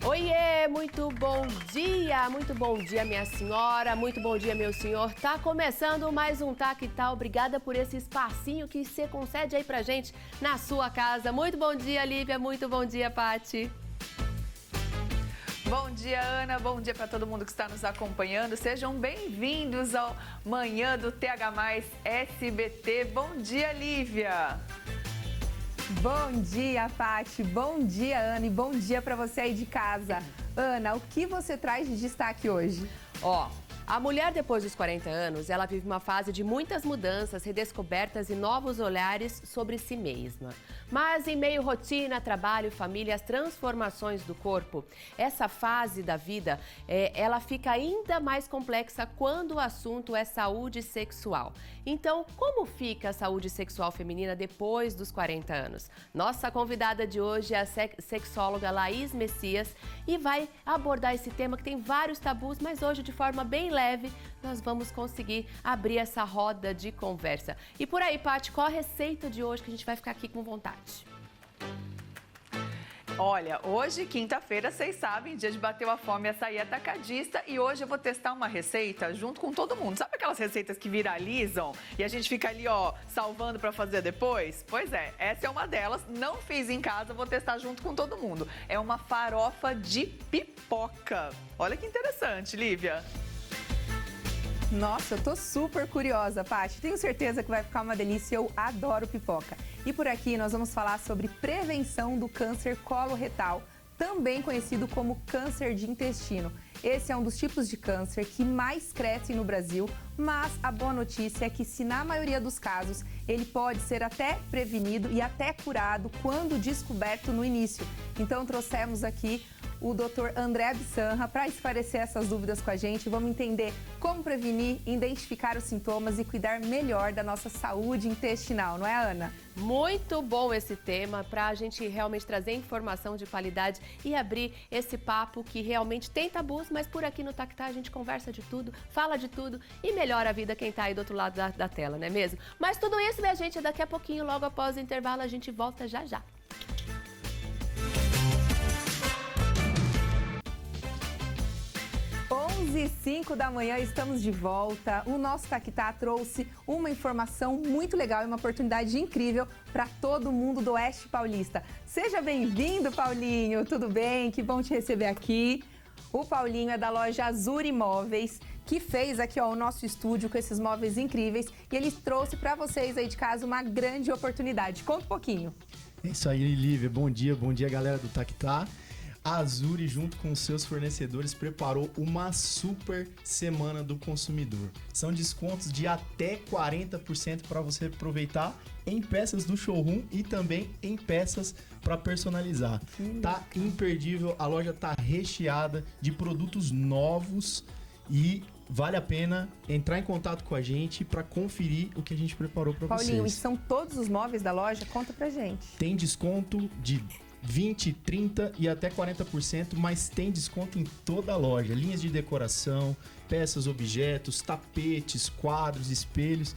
Oiê, muito bom dia minha senhora, muito bom dia meu senhor. Tá começando mais um Tá Que Tal. Obrigada por esse espacinho que você concede aí pra gente na sua casa. Muito bom dia, Lívia, muito bom dia, Pati. Bom dia, Ana. Bom dia para todo mundo que está nos acompanhando. Sejam bem-vindos ao Manhã do TH+ SBT. Bom dia, Lívia. Bom dia, Pati. Bom dia, Ana. E bom dia para você aí de casa. Ana, o que você traz de destaque hoje? A mulher depois dos 40 anos, ela vive uma fase de muitas mudanças, redescobertas e novos olhares sobre si mesma. Mas em meio rotina, trabalho, família, as transformações do corpo, essa fase da vida, ela fica ainda mais complexa quando o assunto é saúde sexual. Então, como fica a saúde sexual feminina depois dos 40 anos? Nossa convidada de hoje é a sexóloga Laís Messias e vai abordar esse tema que tem vários tabus, mas hoje de forma bem leve, nós vamos conseguir abrir essa roda de conversa. E por aí, Paty, qual a receita de hoje que a gente vai ficar aqui com vontade? Olha, hoje, quinta-feira, vocês sabem, dia de bater a fome, açaí atacadista, e hoje eu vou testar uma receita junto com todo mundo. Sabe aquelas receitas que viralizam e a gente fica ali, salvando para fazer depois? Pois é, essa é uma delas. Não fiz em casa, vou testar junto com todo mundo. É uma farofa de pipoca. Olha que interessante, Lívia. Nossa, eu tô super curiosa, Pati. Tenho certeza que vai ficar uma delícia. Eu adoro pipoca. E por aqui nós vamos falar sobre prevenção do câncer coloretal, também conhecido como câncer de intestino. Esse é um dos tipos de câncer que mais crescem no Brasil, mas a boa notícia é que, se na maioria dos casos, ele pode ser até prevenido e até curado quando descoberto no início. Então trouxemos aqui o Dr. André Absanra para esclarecer essas dúvidas com a gente. Vamos entender como prevenir, identificar os sintomas e cuidar melhor da nossa saúde intestinal, não é, Ana? Muito bom esse tema para a gente realmente trazer informação de qualidade e abrir esse papo que realmente tem tabus, mas por aqui no Tá Que Tá a gente conversa de tudo, fala de tudo e melhora a vida quem tá aí do outro lado da tela, não é mesmo? Mas tudo isso, minha gente, daqui a pouquinho, logo após o intervalo, a gente volta já já. 11h05 da manhã, estamos de volta. O nosso Tá Que Tá trouxe uma informação muito legal e uma oportunidade incrível para todo mundo do Oeste Paulista. Seja bem-vindo, Paulinho. Tudo bem? Que bom te receber aqui. O Paulinho é da loja Azuri Móveis, que fez aqui o nosso estúdio com esses móveis incríveis e ele trouxe para vocês aí de casa uma grande oportunidade. Conta um pouquinho. É isso aí, Lívia. Bom dia galera do Tá Que Tá. A Azuri, junto com seus fornecedores, preparou uma super semana do consumidor. São descontos de até 40% para você aproveitar em peças do showroom e também em peças para personalizar. Tá imperdível, a loja tá recheada de produtos novos e vale a pena entrar em contato com a gente para conferir o que a gente preparou para vocês. Paulinho, e são todos os móveis da loja? Conta pra gente. Tem desconto de 20%, 30% e até 40%, mas tem desconto em toda a loja. Linhas de decoração, peças, objetos, tapetes, quadros, espelhos,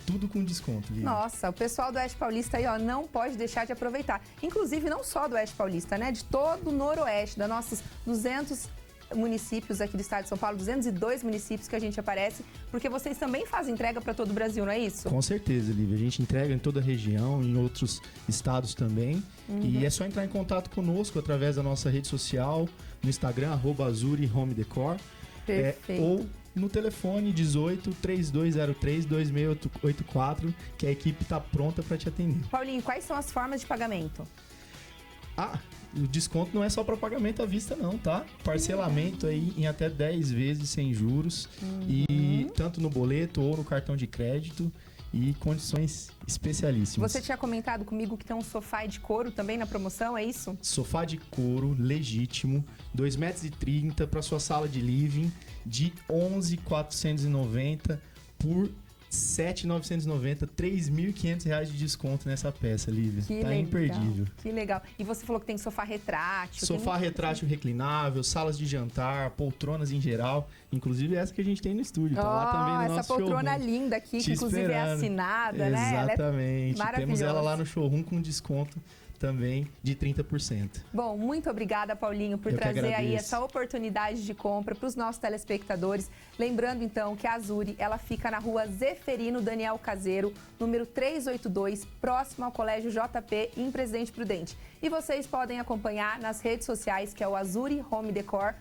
tudo com desconto. Lívia. Nossa, o pessoal do Oeste Paulista aí, não pode deixar de aproveitar. Inclusive, não só do Oeste Paulista, né? De todo o Noroeste, da nossos 200 municípios aqui do estado de São Paulo, 202 municípios que a gente aparece, porque vocês também fazem entrega para todo o Brasil, não é isso? Com certeza, Lívia. A gente entrega em toda a região, em outros estados também. E é só entrar em contato conosco através da nossa rede social, no Instagram, @azurihomedecor. Perfeito. Ou no telefone 18 3203 2684, que a equipe está pronta para te atender. Paulinho, quais são as formas de pagamento? O desconto não é só para pagamento à vista não, tá? Parcelamento aí em até 10 vezes sem juros e tanto no boleto ou no cartão de crédito e condições especialíssimas. Você tinha comentado comigo que tem um sofá de couro também na promoção, é isso? Sofá de couro legítimo, 2,30 m para sua sala de living, de 11.490 por 7.990, R$3.500 de desconto nessa peça, Lívia. Tá imperdível. Que legal. E você falou que tem sofá retrátil. Sofá retrátil reclinável, salas de jantar, poltronas em geral. Inclusive essa que a gente tem no estúdio. Tá lá também no nosso showroom. Essa poltrona linda aqui, que inclusive é assinada, né? Exatamente. Ela é temos ela lá no showroom com desconto também de 30%. Bom, muito obrigada, Paulinho, por Eu que trazer aí agradeço. essa oportunidade de compra para os nossos telespectadores. Lembrando, então, que a Azuri, ela fica na rua Zeferino Daniel Caseiro, número 382, próximo ao Colégio JP, em Presidente Prudente. E vocês podem acompanhar nas redes sociais, que é o Azuri Home Decor,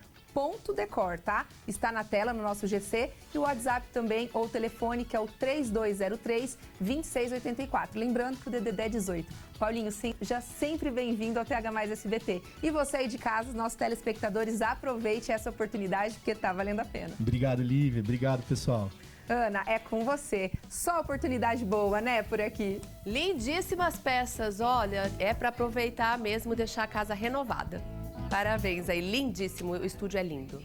.decor, tá? Está na tela no nosso GC e o WhatsApp também, ou o telefone, que é o 3203-2684. Lembrando que o DDD é 18. Paulinho, já sempre bem-vindo ao TH Mais SBT. E você aí de casa, nossos telespectadores, aproveite essa oportunidade, porque tá valendo a pena. Obrigado, Lívia. Obrigado, pessoal. Ana, é com você. Só oportunidade boa, né, por aqui? Lindíssimas peças, olha, é para aproveitar mesmo, deixar a casa renovada. Parabéns aí, lindíssimo, o estúdio é lindo.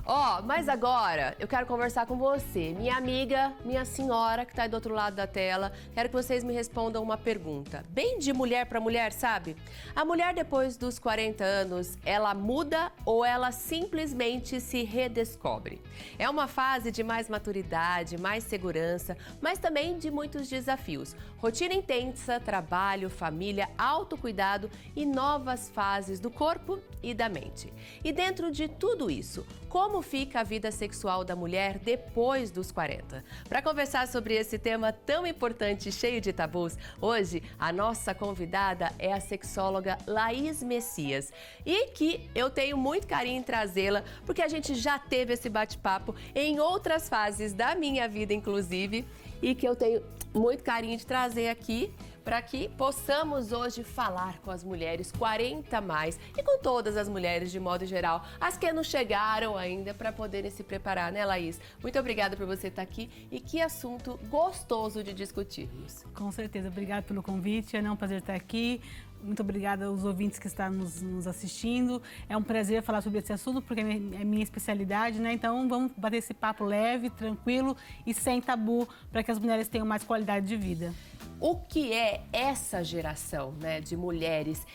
Ó, mas agora eu quero conversar com você, minha amiga, minha senhora que tá aí do outro lado da tela. Quero que vocês me respondam uma pergunta, bem de mulher para mulher, sabe? A mulher depois dos 40 anos, ela muda ou ela simplesmente se redescobre? É uma fase de mais maturidade, mais segurança, mas também de muitos desafios. Rotina intensa, trabalho, família, autocuidado e novas fases do corpo e da mente. E dentro de tudo isso, como fica a vida sexual da mulher depois dos 40? Para conversar sobre esse tema tão importante e cheio de tabus, hoje a nossa convidada é a sexóloga Laís Messias. E que eu tenho muito carinho em trazê-la, porque a gente já teve esse bate-papo em outras fases da minha vida, inclusive, e que eu tenho muito carinho de trazer aqui para que possamos hoje falar com as mulheres 40 mais e com todas as mulheres de modo geral, as que não chegaram ainda para poderem se preparar, né, Laís? Muito obrigada por você estar aqui e que assunto gostoso de discutirmos. Com certeza, obrigada pelo convite, é um prazer estar aqui. Muito obrigada aos ouvintes que estão nos assistindo. É um prazer falar sobre esse assunto, porque é minha especialidade, né? Então, vamos bater esse papo leve, tranquilo e sem tabu, para que as mulheres tenham mais qualidade de vida. O que é essa geração, né, de mulheres,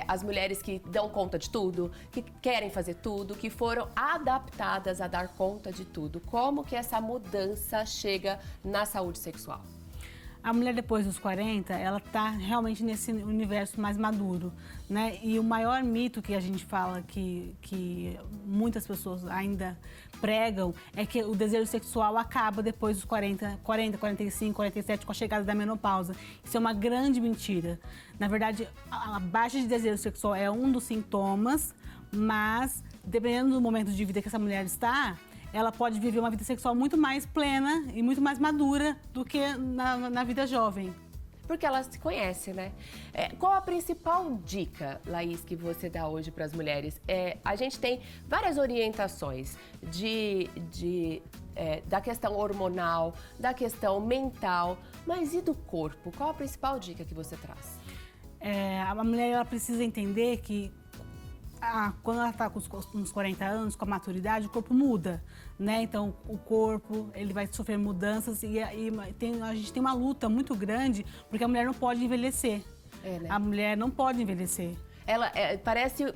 as mulheres que dão conta de tudo, que querem fazer tudo, que foram adaptadas a dar conta de tudo? Como que essa mudança chega na saúde sexual? A mulher depois dos 40, ela está realmente nesse universo mais maduro, né? E o maior mito que a gente fala, que muitas pessoas ainda pregam, é que o desejo sexual acaba depois dos 40, 45, 47, com a chegada da menopausa. Isso é uma grande mentira. Na verdade, a baixa de desejo sexual é um dos sintomas, mas dependendo do momento de vida que essa mulher está, ela pode viver uma vida sexual muito mais plena e muito mais madura do que na vida jovem. Porque ela se conhece, né? Qual a principal dica, Laís, que você dá hoje para as mulheres? A gente tem várias orientações da questão hormonal, da questão mental, mas e do corpo? Qual a principal dica que você traz? A mulher ela precisa entender que quando ela está com uns 40 anos, com a maturidade, o corpo muda, né? Então, o corpo, ele vai sofrer mudanças e a gente tem uma luta muito grande, porque a mulher não pode envelhecer. Né? A mulher não pode envelhecer. Ela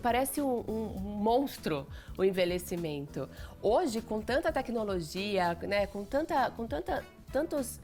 parece um monstro, o envelhecimento. Hoje, com tanta tecnologia, né, com tantos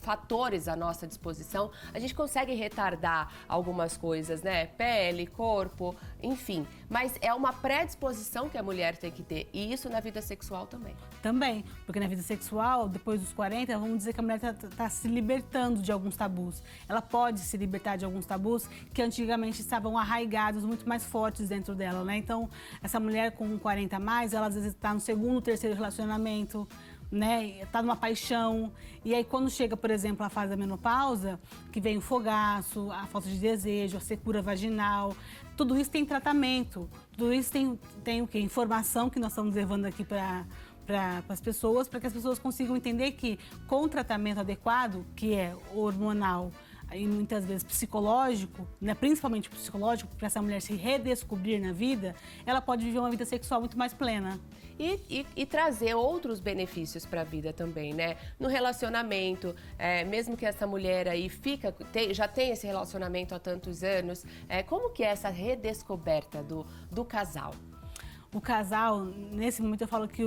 fatores à nossa disposição, a gente consegue retardar algumas coisas, né? Pele, corpo, enfim. Mas é uma predisposição que a mulher tem que ter. E isso na vida sexual também. Também, porque na vida sexual, depois dos 40, vamos dizer que a mulher está se libertando de alguns tabus. Ela pode se libertar de alguns tabus que antigamente estavam arraigados, muito mais fortes dentro dela, né? Então, essa mulher com 40 a mais, ela às vezes está no segundo, terceiro relacionamento, né, tá numa paixão, e aí quando chega, por exemplo, a fase da menopausa, que vem o fogaço, a falta de desejo, a secura vaginal, tudo isso tem tratamento, tudo isso tem o quê? Informação que nós estamos levando aqui para as pessoas, para que as pessoas consigam entender que com o tratamento adequado, que é hormonal, e muitas vezes psicológico, né, principalmente psicológico, para essa mulher se redescobrir na vida, ela pode viver uma vida sexual muito mais plena. E trazer outros benefícios para a vida também, né? No relacionamento, mesmo que essa mulher aí já tem esse relacionamento há tantos anos, como que é essa redescoberta do casal? O casal, nesse momento eu falo que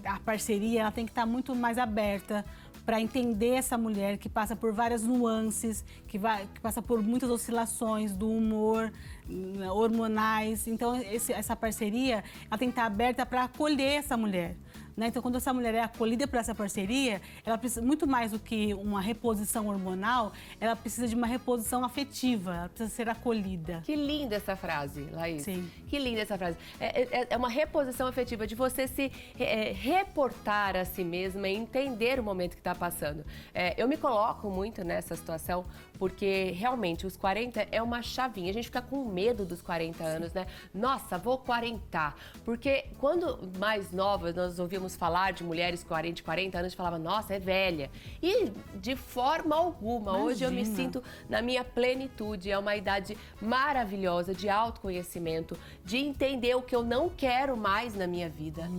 a parceria ela tem que estar muito mais aberta para entender essa mulher que passa por várias nuances, que passa por muitas oscilações do humor, hormonais. Então, essa parceria, ela tem que estar aberta para acolher essa mulher. Né? Então, quando essa mulher é acolhida por essa parceria, ela precisa, muito mais do que uma reposição hormonal, ela precisa de uma reposição afetiva, ela precisa ser acolhida. Que linda essa frase, Laís. Sim. Que linda essa frase. É uma reposição afetiva, de você se reportar a si mesma e entender o momento que está passando. Eu me coloco muito nessa situação, porque realmente os 40 é uma chavinha. A gente fica com medo dos 40 anos, né? Nossa, vou 40. Porque quando mais novas nós ouvíamos falar de mulheres de 40 anos, a gente falava, nossa, é velha. E de forma alguma, Imagina. hoje eu me sinto na minha plenitude. É uma idade maravilhosa de autoconhecimento, de entender o que eu não quero mais na minha vida.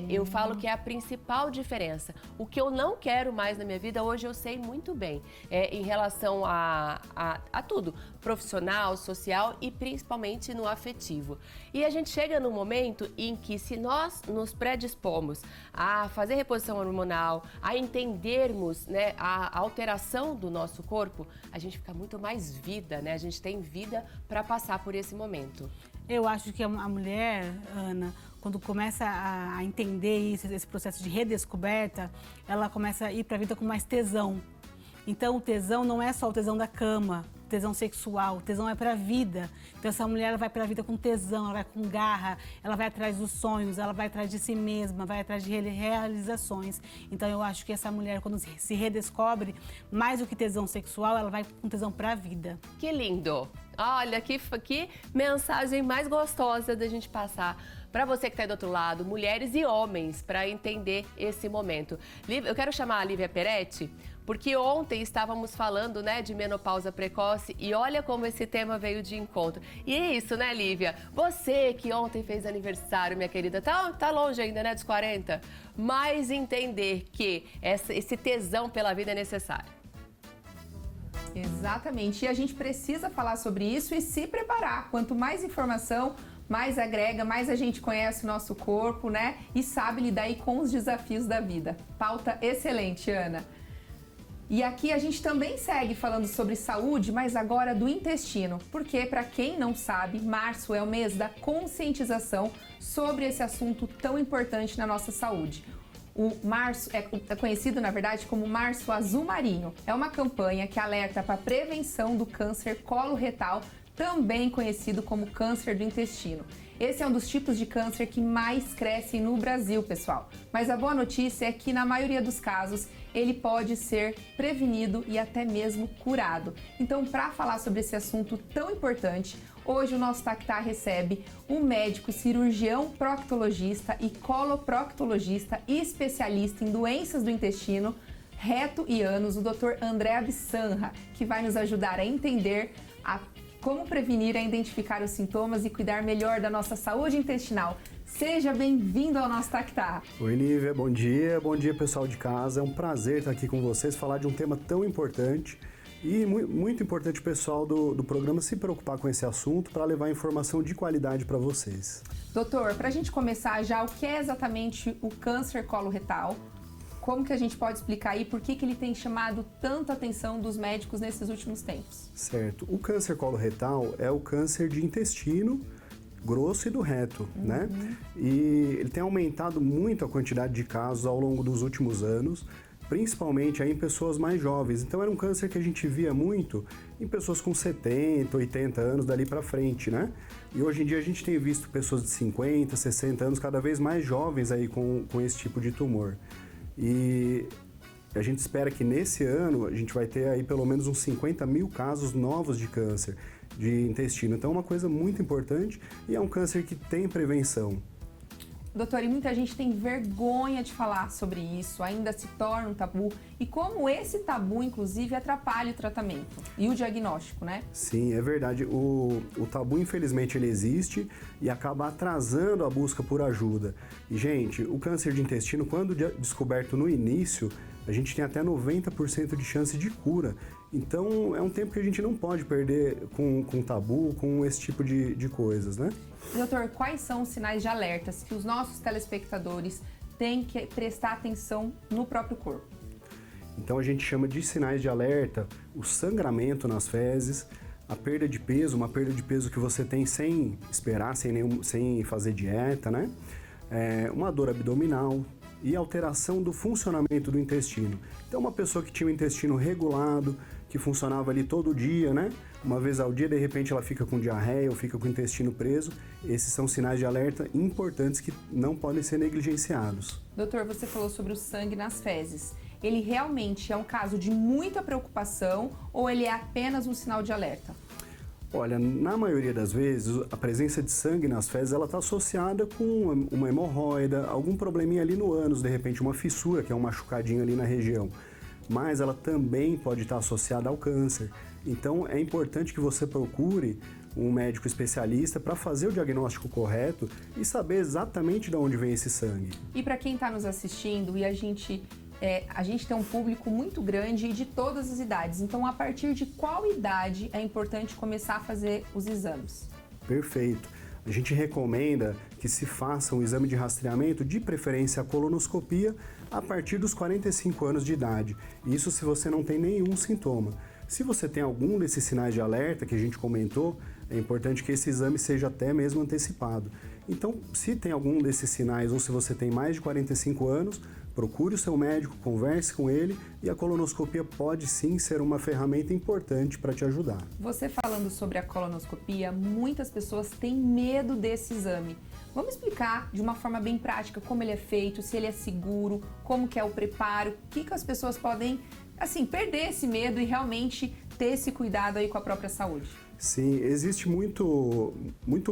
Eu falo que é a principal diferença. O que eu não quero mais na minha vida, hoje eu sei muito bem. Em relação a tudo, profissional, social e principalmente no afetivo. E a gente chega num momento em que, se nós nos predispomos a fazer reposição hormonal, a entendermos, né, a alteração do nosso corpo, a gente fica muito mais vida, né? A gente tem vida para passar por esse momento. Eu acho que a mulher, Ana, quando começa a entender isso, esse processo de redescoberta, ela começa a ir para a vida com mais tesão. Então, o tesão não é só o tesão da cama, o tesão sexual, o tesão é para a vida. Então, essa mulher ela vai para a vida com tesão, ela vai com garra, ela vai atrás dos sonhos, ela vai atrás de si mesma, vai atrás de realizações. Então, eu acho que essa mulher, quando se redescobre, mais do que tesão sexual, ela vai com tesão para a vida. Que lindo! Olha, que mensagem mais gostosa da gente passar para você que está aí do outro lado, mulheres e homens, para entender esse momento. Eu quero chamar a Lívia Peretti, porque ontem estávamos falando, né, de menopausa precoce, e olha como esse tema veio de encontro. E é isso, né, Lívia? Você que ontem fez aniversário, minha querida, tá longe ainda, né, dos 40, mas entender que esse tesão pela vida é necessário. Exatamente, e a gente precisa falar sobre isso e se preparar. Quanto mais informação, mais agrega, mais a gente conhece o nosso corpo, né? E sabe lidar aí com os desafios da vida. Pauta excelente, Ana. E aqui a gente também segue falando sobre saúde, mas agora do intestino. Porque, para quem não sabe, março é o mês da conscientização sobre esse assunto tão importante na nossa saúde. O março é conhecido, na verdade, como Março Azul Marinho. É uma campanha que alerta para a prevenção do câncer coloretal, também conhecido como câncer do intestino. Esse é um dos tipos de câncer que mais crescem no Brasil, pessoal. Mas a boa notícia é que, na maioria dos casos, ele pode ser prevenido e até mesmo curado. Então, para falar sobre esse assunto tão importante, hoje o nosso Tactá recebe um médico cirurgião proctologista e coloproctologista e especialista em doenças do intestino, reto e ânus, o Dr. André Absanra, que vai nos ajudar a entender como prevenir, a identificar os sintomas e cuidar melhor da nossa saúde intestinal. Seja bem-vindo ao nosso Tactá. Oi, Lívia, bom dia pessoal de casa. É um prazer estar aqui com vocês, falar de um tema tão importante e muito importante o pessoal do programa se preocupar com esse assunto para levar informação de qualidade para vocês. Doutor, para a gente começar já, o que é exatamente o câncer coloretal? Como que a gente pode explicar aí por que ele tem chamado tanta atenção dos médicos nesses últimos tempos? Certo. O câncer coloretal é o câncer de intestino grosso e do reto, né? E ele tem aumentado muito a quantidade de casos ao longo dos últimos anos, principalmente aí em pessoas mais jovens. Então era um câncer que a gente via muito em pessoas com 70, 80 anos dali para frente, né? E hoje em dia a gente tem visto pessoas de 50, 60 anos cada vez mais jovens aí com esse tipo de tumor. E a gente espera que nesse ano a gente vai ter aí pelo menos uns 50 mil casos novos de câncer de intestino. Então é uma coisa muito importante e é um câncer que tem prevenção. Doutor, e muita gente tem vergonha de falar sobre isso, ainda se torna um tabu. E como esse tabu, inclusive, atrapalha o tratamento e o diagnóstico, né? Sim, é verdade. O tabu, infelizmente, ele existe e acaba atrasando a busca por ajuda. E, gente, o câncer de intestino, quando descoberto no início, a gente tem até 90% de chance de cura. Então, é um tempo que a gente não pode perder com tabu, com esse tipo de coisas, né? Doutor, quais são os sinais de alertas que os nossos telespectadores têm que prestar atenção no próprio corpo? Então a gente chama de sinais de alerta o sangramento nas fezes, a perda de peso, uma perda de peso que você tem sem esperar, sem fazer dieta, né? Uma dor abdominal e alteração do funcionamento do intestino. Então uma pessoa que tinha o intestino regulado, que funcionava ali todo dia, né? Uma vez ao dia, de repente ela fica com diarreia ou fica com o intestino preso. Esses são sinais de alerta importantes que não podem ser negligenciados. Doutor, você falou sobre o sangue nas fezes. Ele realmente é um caso de muita preocupação ou ele é apenas um sinal de alerta? Olha, na maioria das vezes, a presença de sangue nas fezes ela está associada com uma hemorroida, algum probleminha ali no ânus, de repente uma fissura, que é um machucadinho ali na região. Mas ela também pode estar associada ao câncer. Então é importante que você procure um médico especialista para fazer o diagnóstico correto e saber exatamente de onde vem esse sangue. E para quem está nos assistindo e a gente tem um público muito grande e de todas as idades. Então, a partir de qual idade é importante começar a fazer os exames? Perfeito. A gente recomenda que se faça um exame de rastreamento, de preferência a colonoscopia, a partir dos 45 anos de idade. Isso se você não tem nenhum sintoma. Se você tem algum desses sinais de alerta que a gente comentou, é importante que esse exame seja até mesmo antecipado. Então, se tem algum desses sinais ou se você tem mais de 45 anos, procure o seu médico, converse com ele e a colonoscopia pode sim ser uma ferramenta importante para te ajudar. Você falando sobre a colonoscopia, muitas pessoas têm medo desse exame. Vamos explicar de uma forma bem prática como ele é feito, se ele é seguro, como que é o preparo, o que as pessoas podem, perder esse medo e realmente ter esse cuidado aí com a própria saúde. Sim, existe muito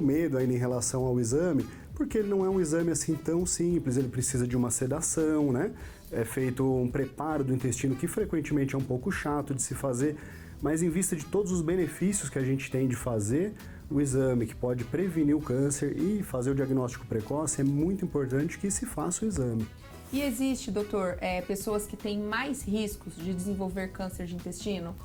medo aí em relação ao exame, porque ele não é um exame assim tão simples, ele precisa de uma sedação, né? É feito um preparo do intestino que frequentemente é um pouco chato de se fazer, mas em vista de todos os benefícios que a gente tem de fazer o exame, que pode prevenir o câncer e fazer o diagnóstico precoce, é muito importante que se faça o exame. E existe, doutor, pessoas que têm mais riscos de desenvolver câncer de intestino?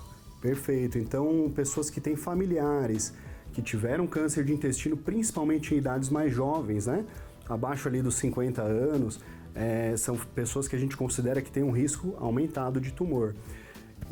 Perfeito. Então, pessoas que têm familiares que tiveram câncer de intestino, principalmente em idades mais jovens, né? Abaixo ali dos 50 anos, são pessoas que a gente considera que têm um risco aumentado de tumor.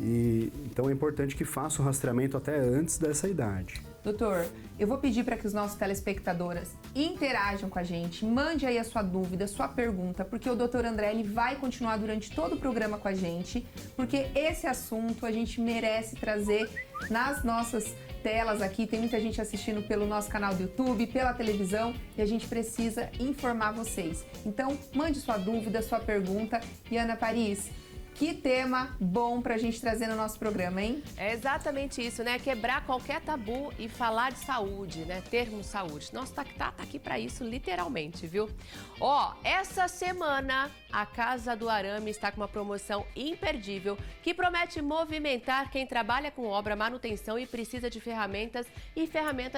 Então é importante que faça o rastreamento até antes dessa idade. Doutor, eu vou pedir para que os nossos telespectadores interajam com a gente, mande aí a sua dúvida, sua pergunta, porque o doutor André ele vai continuar durante todo o programa com a gente, porque esse assunto a gente merece trazer nas nossas telas aqui, tem muita gente assistindo pelo nosso canal do YouTube, pela televisão, e a gente precisa informar vocês. Então, mande sua dúvida, sua pergunta. E Ana Paris, que tema bom pra gente trazer no nosso programa, hein? É exatamente isso, né? Quebrar qualquer tabu e falar de saúde, né? Termo saúde. Nossa, tá aqui pra isso, literalmente, viu? Essa semana a Casa do Arame está com uma promoção imperdível que promete movimentar quem trabalha com obra, manutenção e precisa de ferramentas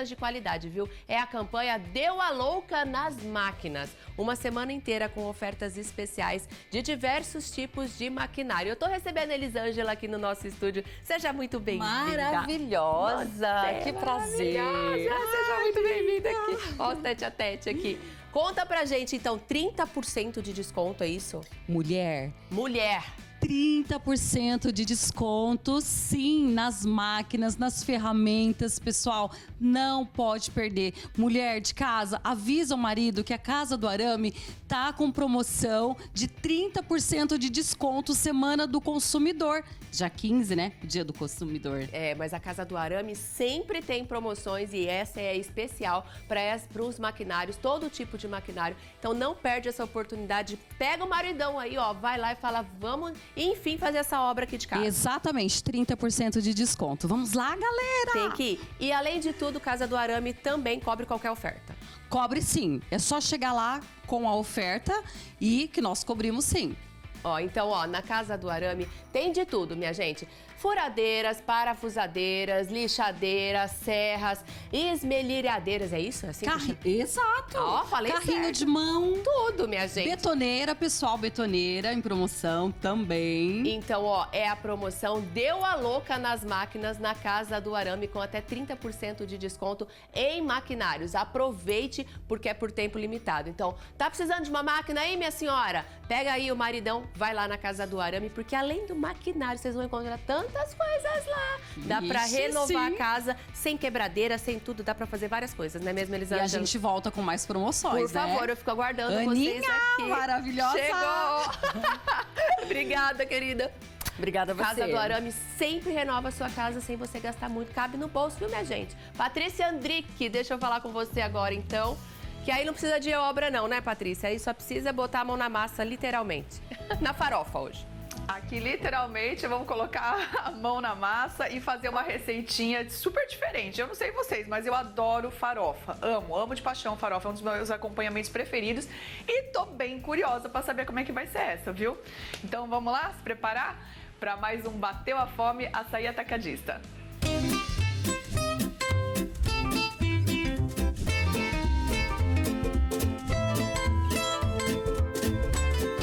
de qualidade, viu? É a campanha Deu a Louca nas Máquinas. Uma semana inteira com ofertas especiais de diversos tipos de maquinário. Eu tô recebendo a Elisângela aqui no nosso estúdio. Seja muito bem-vinda. Maravilhosa! Nossa, que prazer! Seja muito bem-vinda aqui. Ó, o tete a tete aqui. Conta pra gente, então, 30% de desconto, é isso? Mulher, 30% de desconto, sim, nas máquinas, nas ferramentas, pessoal, não pode perder. Mulher de casa, avisa o marido que a Casa do Arame tá com promoção de 30% de desconto Semana do Consumidor. Já 15, né? Dia do Consumidor. Mas a Casa do Arame sempre tem promoções e essa é especial para os maquinários, todo tipo de maquinário. Então não perde essa oportunidade. Pega o maridão aí, vai lá e fala, vamos, enfim, fazer essa obra aqui de casa. Exatamente, 30% de desconto. Vamos lá, galera! Tem que ir. E além de tudo, Casa do Arame também cobre qualquer oferta. Cobre sim. É só chegar lá com a oferta e que nós cobrimos sim. Então, na Casa do Arame tem de tudo, minha gente. Furadeiras, parafusadeiras, lixadeiras, serras, esmerilhadeiras, é isso? Assim Exato! Falei Carrinho certo. de mão. Tudo, minha gente. Betoneira, pessoal, betoneira em promoção também. Então, é a promoção Deu a Louca nas Máquinas na Casa do Arame com até 30% de desconto em maquinários. Aproveite porque é por tempo limitado. Então, tá precisando de uma máquina aí, minha senhora? Pega aí o maridão, vai lá na Casa do Arame, porque além do maquinário, vocês vão encontrar tantas coisas lá. Dá pra renovar a casa sem quebradeira, sem tudo, dá pra fazer várias coisas, não é mesmo, Elisângela? E a gente volta com mais promoções, Por favor, eu fico aguardando Aninha, vocês aqui. maravilhosa! Chegou! Obrigada, querida. Obrigada a você. Casa do Arame sempre renova a sua casa sem você gastar muito. Cabe no bolso, viu, minha gente? Patrícia Andrick, deixa eu falar com você agora, então. Que aí não precisa de obra não, né, Patrícia? Aí só precisa botar a mão na massa, literalmente. Na farofa hoje. Aqui, literalmente, vamos colocar a mão na massa e fazer uma receitinha super diferente. Eu não sei vocês, mas eu adoro farofa. Amo de paixão farofa. É um dos meus acompanhamentos preferidos. E tô bem curiosa para saber como é que vai ser essa, viu? Então, vamos lá se preparar para mais um Bateu a Fome Açaí Atacadista.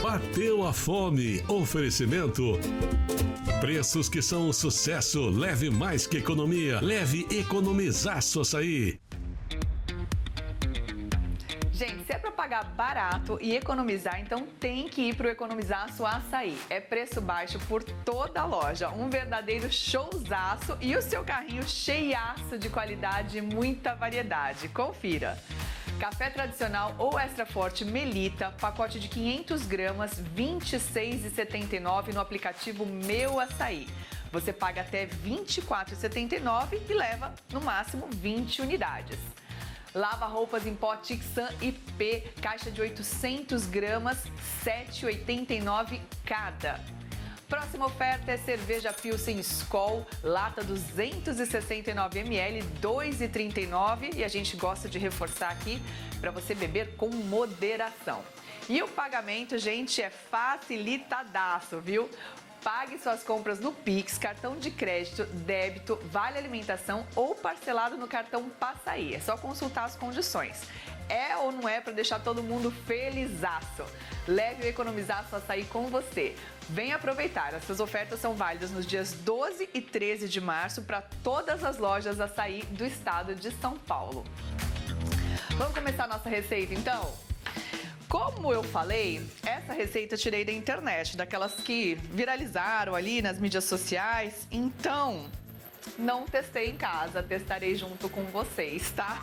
Bateu a Fome. Oferecimento. Preços que são um sucesso. Leve mais que economia. Leve economizaço açaí. Gente, se é para pagar barato e economizar, então tem que ir pro Economizaço Açaí. É preço baixo por toda a loja, um verdadeiro showzaço e o seu carrinho cheiaço de qualidade e muita variedade. Confira! Café tradicional ou extra forte Melita, pacote de 500 gramas, R$ 26,79 no aplicativo Meu Açaí. Você paga até R$ 24,79 e leva, no máximo, 20 unidades. Lava-roupas em pó Tixan IP, caixa de 800 gramas, R$ 7,89 cada. Próxima oferta é cerveja Pilsen Skol, lata 269 ml, R$ 2,39. E a gente gosta de reforçar aqui para você beber com moderação. E o pagamento, gente, é facilitadaço, viu? Pague suas compras no Pix, cartão de crédito, débito, vale alimentação ou parcelado no cartão Passaí. É só consultar as condições. É ou não é para deixar todo mundo felizaço? Leve o Economizaço Açaí com você. Venha aproveitar. Essas ofertas são válidas nos dias 12 e 13 de março para todas as lojas Açaí do estado de São Paulo. Vamos começar a nossa receita, então? Como eu falei, essa receita eu tirei da internet, daquelas que viralizaram ali nas mídias sociais. Então, não testei em casa, testarei junto com vocês, tá?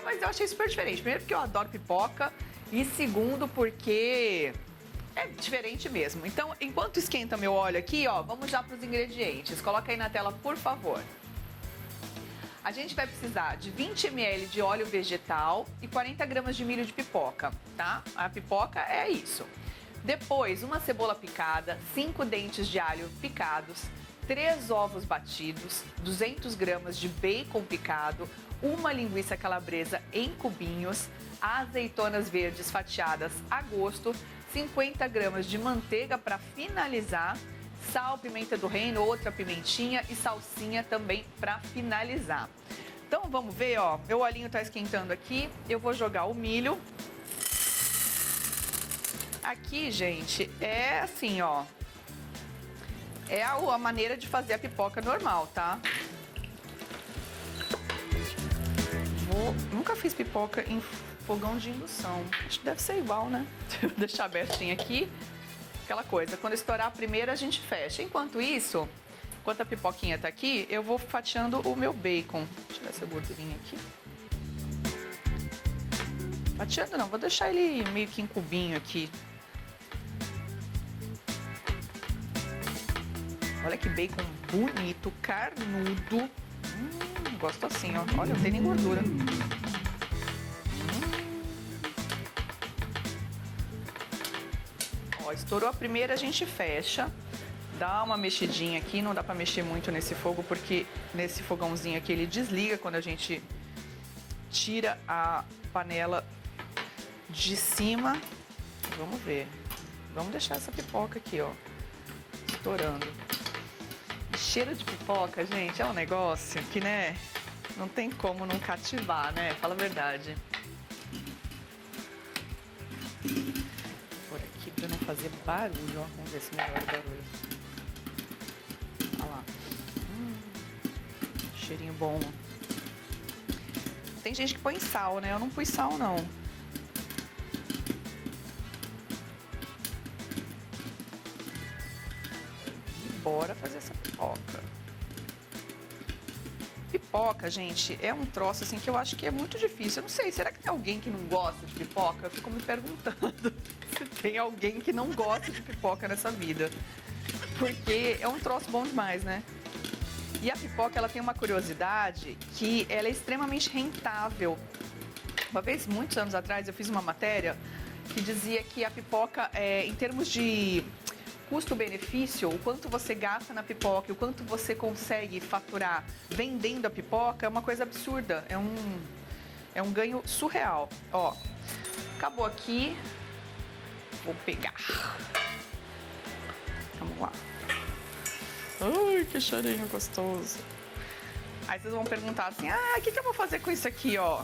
Mas eu achei super diferente. Primeiro porque eu adoro pipoca e segundo porque é diferente mesmo. Então, enquanto esquenta meu óleo aqui, ó, vamos já para os ingredientes. Coloca aí na tela, por favor. A gente vai precisar de 20 ml de óleo vegetal e 40 gramas de milho de pipoca, tá? A pipoca é isso. Depois, uma cebola picada, 5 dentes de alho picados, 3 ovos batidos, 200 gramas de bacon picado, uma linguiça calabresa em cubinhos, azeitonas verdes fatiadas a gosto, 50 gramas de manteiga para finalizar, sal, pimenta do reino, outra pimentinha e salsinha também para finalizar. Então vamos ver, ó, meu olhinho tá esquentando aqui, eu vou jogar o milho. Aqui, gente, é assim, ó, é a maneira de fazer a pipoca normal, tá? Nunca fiz pipoca em fogão de indução, acho que deve ser igual, né? Vou deixar abertinho aqui. Aquela coisa, quando estourar a primeira a gente fecha. Enquanto isso, enquanto a pipoquinha tá aqui, eu vou fatiando o meu bacon. Deixa eu tirar essa gordurinha aqui. Fatiando não, vou deixar ele meio que em cubinho aqui. Olha que bacon bonito, carnudo. Gosto assim, ó. Olha, não tem nem gordura. Estourou a primeira, a gente fecha, dá uma mexidinha aqui, não dá pra mexer muito nesse fogo, porque nesse fogãozinho aqui ele desliga quando a gente tira a panela de cima. Vamos ver, vamos deixar essa pipoca aqui, ó, estourando. E cheiro de pipoca, gente, é um negócio que, né, não tem como não cativar, né, fala a verdade. Pra não fazer barulho, ó. Vamos ver se melhora o barulho. Olha lá. Cheirinho bom. Tem gente que põe sal, né? Eu não pus sal, não. bora fazer essa pipoca. Pipoca, gente, é um troço assim que eu acho que é muito difícil. Eu não sei, será que tem alguém que não gosta de pipoca? Eu fico me perguntando se tem alguém que não gosta de pipoca nessa vida. Porque é um troço bom demais, né? E a pipoca, ela tem uma curiosidade que ela é extremamente rentável. Uma vez, muitos anos atrás, eu fiz uma matéria que dizia que a pipoca, em termos de custo-benefício, o quanto você gasta na pipoca, o quanto você consegue faturar vendendo a pipoca, é uma coisa absurda. É um ganho surreal. Ó, acabou aqui. Vou pegar. Vamos lá. Ai, que cheirinho gostoso. Aí vocês vão perguntar assim, o que eu vou fazer com isso aqui, ó?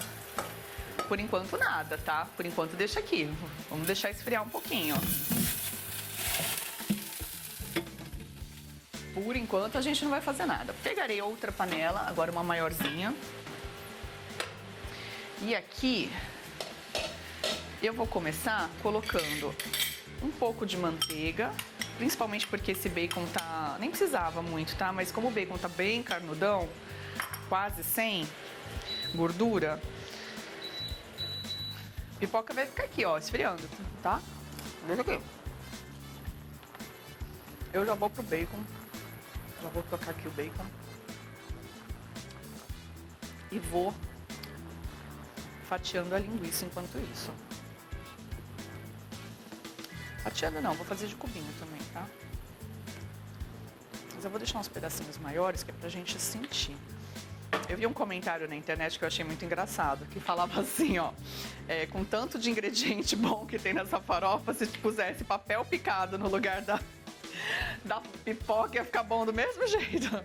Por enquanto nada, tá? Por enquanto deixa aqui. Vamos deixar esfriar um pouquinho. Por enquanto a gente não vai fazer nada. Pegarei outra panela, agora uma maiorzinha. E aqui eu vou começar colocando um pouco de manteiga, principalmente porque esse bacon tá... nem precisava muito, tá? Mas como o bacon tá bem carnudão, quase sem gordura, a pipoca vai ficar aqui, ó, esfriando, tá? Deixa aqui. Eu já vou pro bacon. Já vou colocar aqui o bacon. E vou fatiando a linguiça enquanto isso. Fatiando não, vou fazer de cubinho também, tá? Mas eu vou deixar uns pedacinhos maiores, que é pra gente sentir. Eu vi um comentário na internet que eu achei muito engraçado, que falava assim, ó, com tanto de ingrediente bom que tem nessa farofa, se pusesse papel picado no lugar da pipoca, ia ficar bom do mesmo jeito.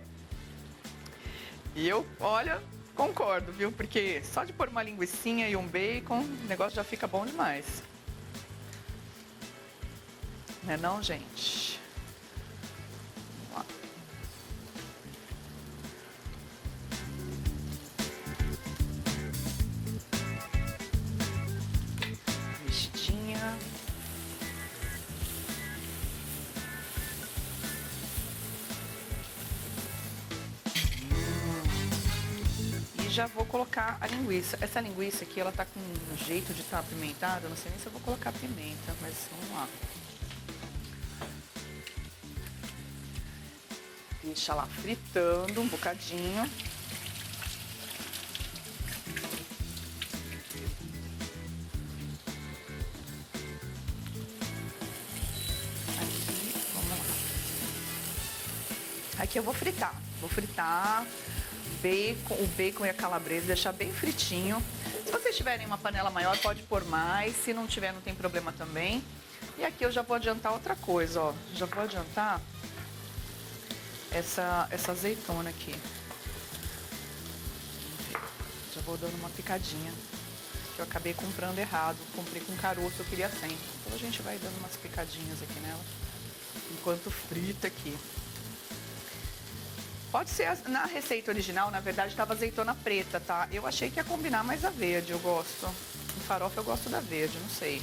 E eu, olha, concordo, viu? Porque só de pôr uma linguicinha e um bacon, o negócio já fica bom demais. Não é não, gente? Vamos lá. Mexidinha. E já vou colocar a linguiça. Essa linguiça aqui, ela tá com um jeito de estar apimentada. Não sei nem se eu vou colocar pimenta, mas vamos lá. Deixa lá fritando um bocadinho. Aqui, vamos lá. Aqui eu vou fritar. Vou fritar o bacon e a calabresa, deixar bem fritinho. Se vocês tiverem uma panela maior, pode pôr mais. Se não tiver, não tem problema também. E aqui eu já vou adiantar outra coisa, ó. Já vou adiantar essa azeitona aqui. Já vou dando uma picadinha, que eu acabei comprando errado. Comprei com caroço, eu queria sem. Então a gente vai dando umas picadinhas aqui nela, enquanto frita aqui. Pode ser, na receita original, na verdade, estava azeitona preta, tá? Eu achei que ia combinar mais a verde, eu gosto. Em farofa eu gosto da verde, não sei.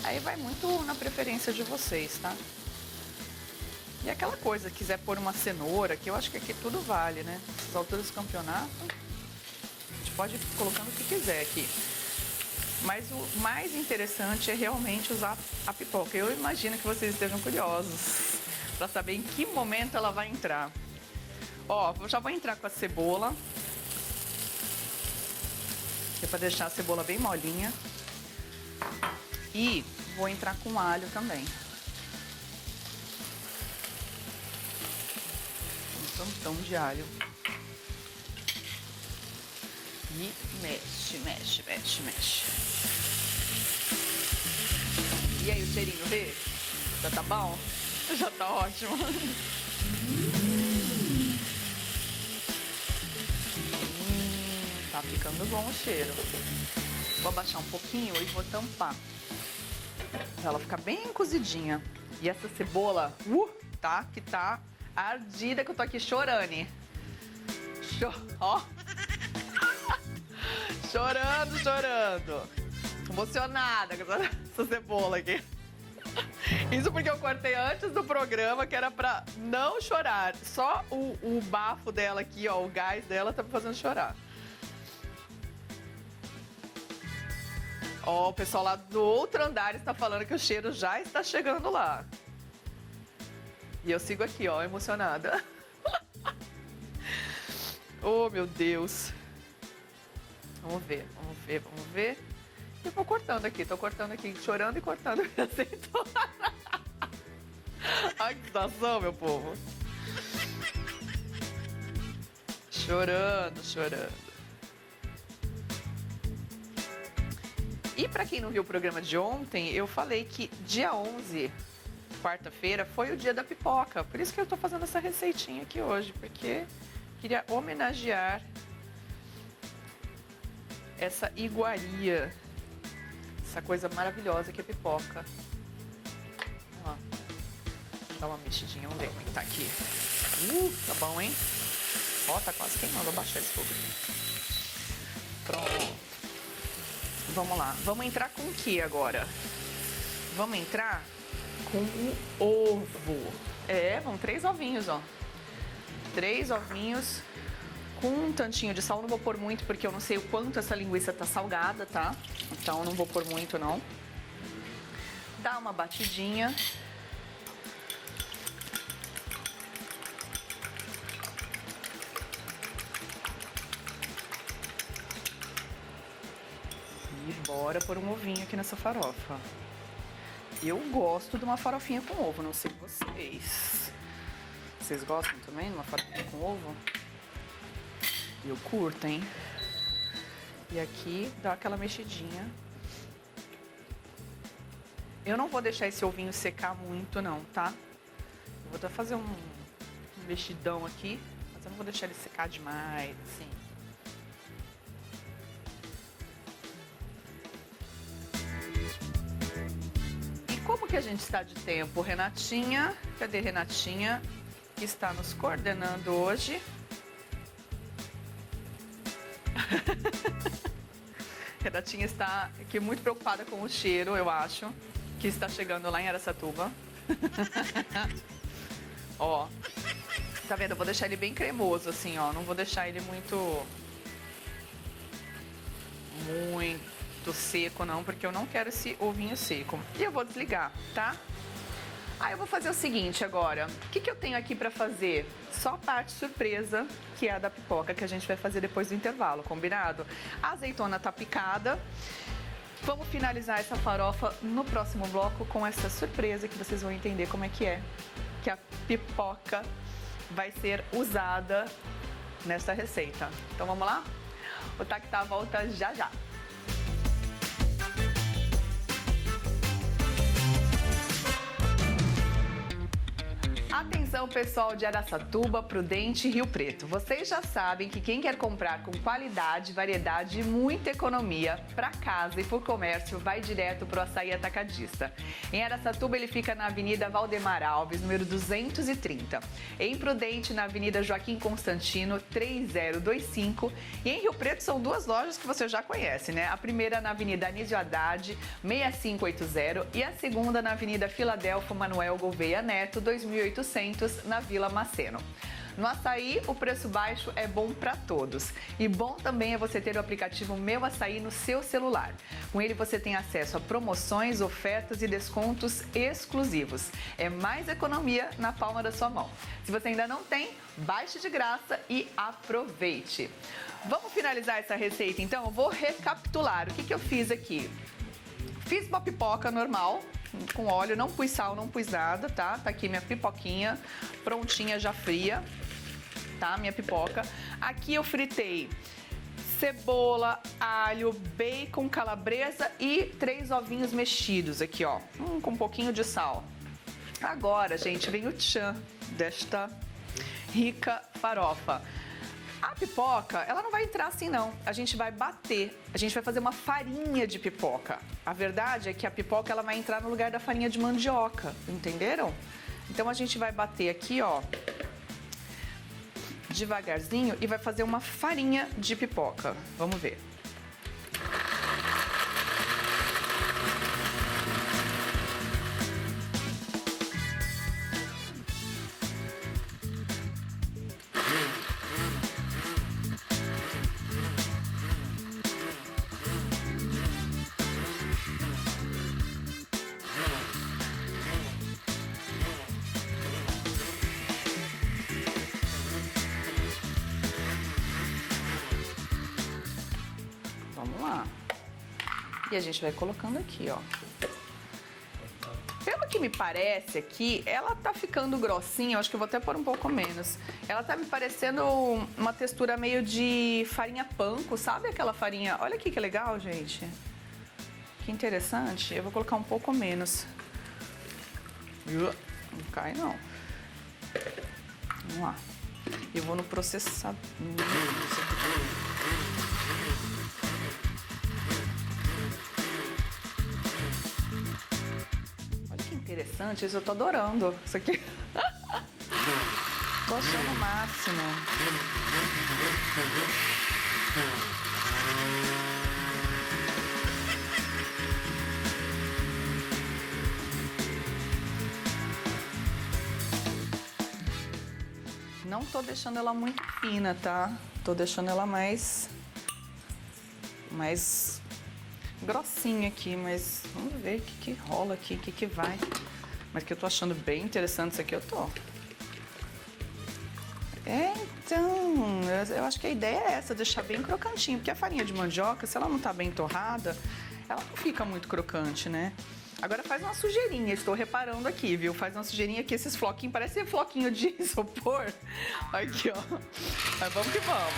Aí vai muito na preferência de vocês, tá? E aquela coisa, quiser pôr uma cenoura, que eu acho que aqui tudo vale, né? Nessas alturas do campeonato, a gente pode ir colocando o que quiser aqui. Mas o mais interessante é realmente usar a pipoca. Eu imagino que vocês estejam curiosos para saber em que momento ela vai entrar. Ó, eu já vou entrar com a cebola. Que é para deixar a cebola bem molinha. E vou entrar com alho também. Tantão de alho. E mexe, mexe, mexe, mexe. E aí, o cheirinho, vê? Já tá bom? Já tá ótimo. Tá ficando bom o cheiro. Vou abaixar um pouquinho e vou tampar. Pra ela ficar bem cozidinha. E essa cebola, tá? Que tá ardida, que eu tô aqui chorando. Ó. Chorando, chorando. Emocionada com essa cebola aqui. Isso porque eu cortei antes do programa, que era pra não chorar. Só o bafo dela aqui, ó, o gás dela tá me fazendo chorar. Ó, o pessoal lá do outro andar está falando que o cheiro já está chegando lá. E eu sigo aqui, ó, emocionada. Oh, meu Deus. Vamos ver, vamos ver, vamos ver. Eu vou cortando aqui, tô cortando aqui, chorando e cortando. Ai, que situação, meu povo. Chorando, chorando. E pra quem não viu o programa de ontem, eu falei que dia 11, quarta-feira, foi o dia da pipoca. Por isso que eu tô fazendo essa receitinha aqui hoje, porque queria homenagear essa iguaria, essa coisa maravilhosa que é pipoca. Ó, dá uma mexidinha, vamos ver como é que tá aqui. Tá bom, hein? Ó, tá quase queimando, vou baixar esse fogo aqui. Pronto. Vamos lá, vamos entrar com o que agora? Vamos entrar com o ovo. Vamos 3 ovinhos, ó. 3 ovinhos com um tantinho de sal. Não vou pôr muito porque eu não sei o quanto essa linguiça tá salgada, tá? Então não vou pôr muito, não. Dá uma batidinha. E bora pôr um ovinho aqui nessa farofa. Eu gosto de uma farofinha com ovo, não sei vocês. Vocês gostam também de uma farofinha com ovo? Eu curto, hein? E aqui dá aquela mexidinha. Eu não vou deixar esse ovinho secar muito, não, tá? Eu vou até fazer um mexidão aqui, mas eu não vou deixar ele secar demais, assim. Como que a gente está de tempo? Renatinha, cadê Renatinha? Que está nos coordenando hoje. Renatinha está aqui muito preocupada com o cheiro, eu acho, que está chegando lá em Araçatuba. Ó, tá vendo? Eu vou deixar ele bem cremoso, assim, ó. Não vou deixar ele muito seco, não, porque eu não quero esse ovinho seco. E eu vou desligar, tá? Aí eu vou fazer o seguinte agora. O que eu tenho aqui pra fazer? Só a parte surpresa, que é a da pipoca, que a gente vai fazer depois do intervalo, combinado? A azeitona tá picada. Vamos finalizar essa farofa no próximo bloco com essa surpresa, que vocês vão entender como é. Que a pipoca vai ser usada nessa receita. Então vamos lá? O Tactá volta já já. Atenção, pessoal de Araçatuba, Prudente e Rio Preto. Vocês já sabem que quem quer comprar com qualidade, variedade e muita economia para casa e por comércio vai direto para o Açaí Atacadista. Em Araçatuba ele fica na Avenida Valdemar Alves, número 230. Em Prudente, na Avenida Joaquim Constantino, 3025. E em Rio Preto são 2 lojas que você já conhece, né? A primeira na Avenida Anísio Haddad, 6580, e a segunda na Avenida Filadélfo Manuel Gouveia Neto, 2800, na Vila Maceno. No Açaí, o preço baixo é bom para todos. E bom também é você ter o aplicativo Meu Açaí no seu celular. Com ele você tem acesso a promoções, ofertas e descontos exclusivos. É mais economia na palma da sua mão. Se você ainda não tem, baixe de graça e aproveite. Vamos finalizar essa receita então? Eu vou recapitular o que eu fiz aqui. Fiz uma pipoca normal, com óleo, não pus sal, não pus nada, tá? Tá aqui minha pipoquinha, prontinha, já fria, tá? Minha pipoca. Aqui eu fritei cebola, alho, bacon, calabresa e 3 ovinhos mexidos aqui, ó, com um pouquinho de sal. Agora, gente, vem o tchan desta rica farofa. A pipoca, ela não vai entrar assim não, a gente vai bater, a gente vai fazer uma farinha de pipoca. A verdade é que a pipoca ela vai entrar no lugar da farinha de mandioca, entenderam? Então a gente vai bater aqui, ó, devagarzinho e vai fazer uma farinha de pipoca. Vamos ver. E a gente vai colocando aqui, ó. Pelo que me parece aqui, ela tá ficando grossinha, eu acho que eu vou até pôr um pouco menos. Ela tá me parecendo uma textura meio de farinha panko, sabe aquela farinha? Olha aqui que legal, gente. Que interessante. Eu vou colocar um pouco menos. Não cai, não. Vamos lá. Eu vou no processador. Olha que interessante, isso eu tô adorando. Isso aqui. Tô achando o máximo. Não tô deixando ela muito fina, tá? Tô deixando ela mais grossinha aqui, mas vamos ver o que rola aqui, o que vai. Mas que eu tô achando bem interessante isso aqui, eu tô. Então, eu acho que a ideia é essa, deixar bem crocantinho, porque a farinha de mandioca, se ela não tá bem torrada, ela não fica muito crocante, né? Agora faz uma sujeirinha, estou reparando aqui, viu? Faz uma sujeirinha aqui, esses floquinhos, parece floquinho de isopor. Aqui, ó. Mas vamos que vamos.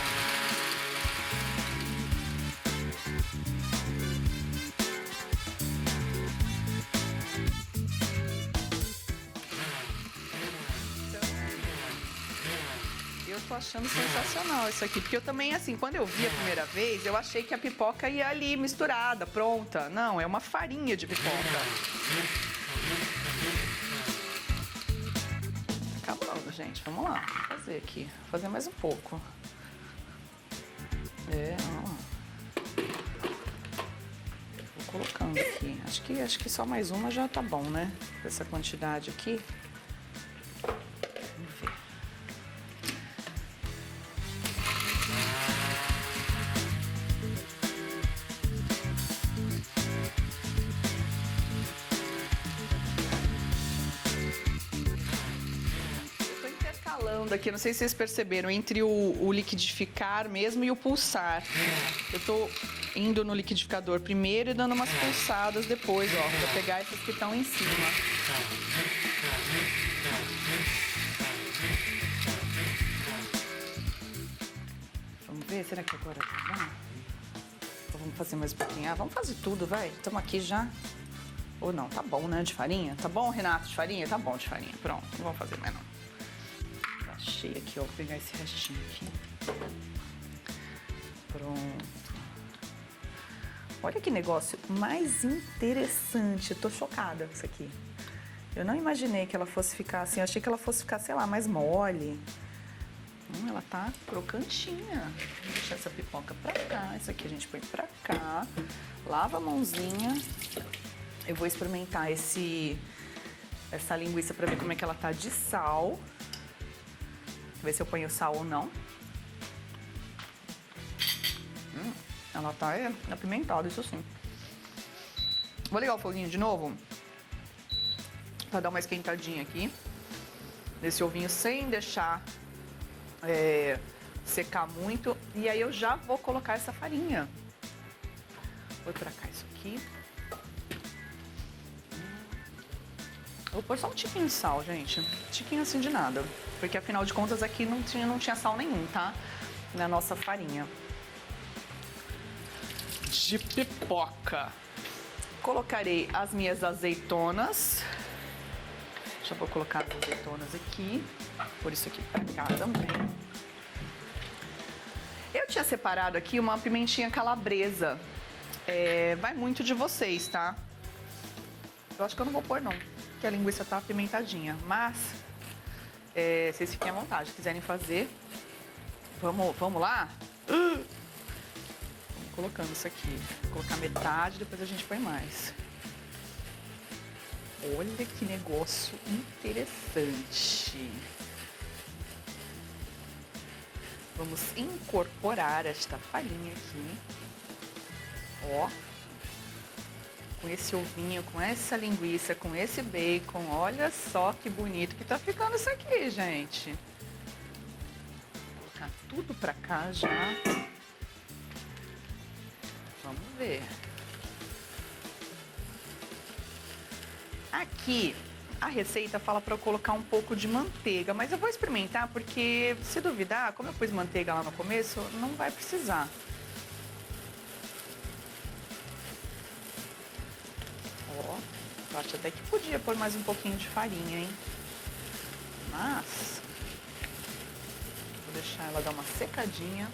Eu tô achando sensacional isso aqui, porque eu também, assim, quando eu vi a primeira vez, eu achei que a pipoca ia ali misturada, pronta. Não, é uma farinha de pipoca. Acabando, gente. Vamos lá, vou fazer aqui. Vou fazer mais um pouco. Ó. Vou colocando aqui. Acho que só mais uma já tá bom, né? Essa quantidade aqui. Vamos ver. Aqui, não sei se vocês perceberam, entre o liquidificar mesmo e o pulsar. Eu tô indo no liquidificador primeiro e dando umas pulsadas depois, ó, pra pegar essas que estão em cima. Vamos ver, será que agora tá bom? Ou vamos fazer mais um pouquinho? Ah, vamos fazer tudo, vai. Estamos aqui já. Ou não, tá bom, né, de farinha? Tá bom, Renato, de farinha? Tá bom de farinha. Pronto, não vamos fazer mais não. Achei aqui, ó, vou pegar esse restinho aqui. Pronto. Olha que negócio mais interessante. Eu tô chocada com isso aqui. Eu não imaginei que ela fosse ficar assim. Eu achei que ela fosse ficar, sei lá, mais mole. Ela tá crocantinha. Vou deixar essa pipoca pra cá. Isso aqui a gente põe pra cá. Lava a mãozinha. Eu vou experimentar essa linguiça pra ver como é que ela tá de sal. Ver se eu ponho sal ou não. Ela tá apimentada, isso sim. Vou ligar o foguinho de novo. Pra dar uma esquentadinha aqui. Nesse ovinho sem deixar secar muito. E aí eu já vou colocar essa farinha. Vou pra cá isso aqui. Vou pôr só um tiquinho de sal, gente. Tiquinho assim de nada. Porque afinal de contas aqui não tinha sal nenhum, tá? Na nossa farinha. De pipoca. Colocarei as minhas azeitonas. Já vou colocar as azeitonas aqui. Por isso aqui pra cá também. Eu tinha separado aqui uma pimentinha calabresa. Vai muito de vocês, tá? Eu acho que eu não vou pôr, não. Porque a linguiça tá apimentadinha. Mas, vocês fiquem à vontade. Se quiserem fazer, vamos lá? Vamos colocando isso aqui. Vou colocar metade, depois a gente põe mais. Olha que negócio interessante. Vamos incorporar esta farinha aqui. Ó. Com esse ovinho, com essa linguiça, com esse bacon. Olha só que bonito que tá ficando isso aqui, gente. Vou colocar tudo pra cá já. Vamos ver. Aqui, a receita fala para eu colocar um pouco de manteiga, mas eu vou experimentar porque, se duvidar, como eu pus manteiga lá no começo, não vai precisar. Ó, eu acho até que podia pôr mais um pouquinho de farinha, hein? Mas vou deixar ela dar uma secadinha.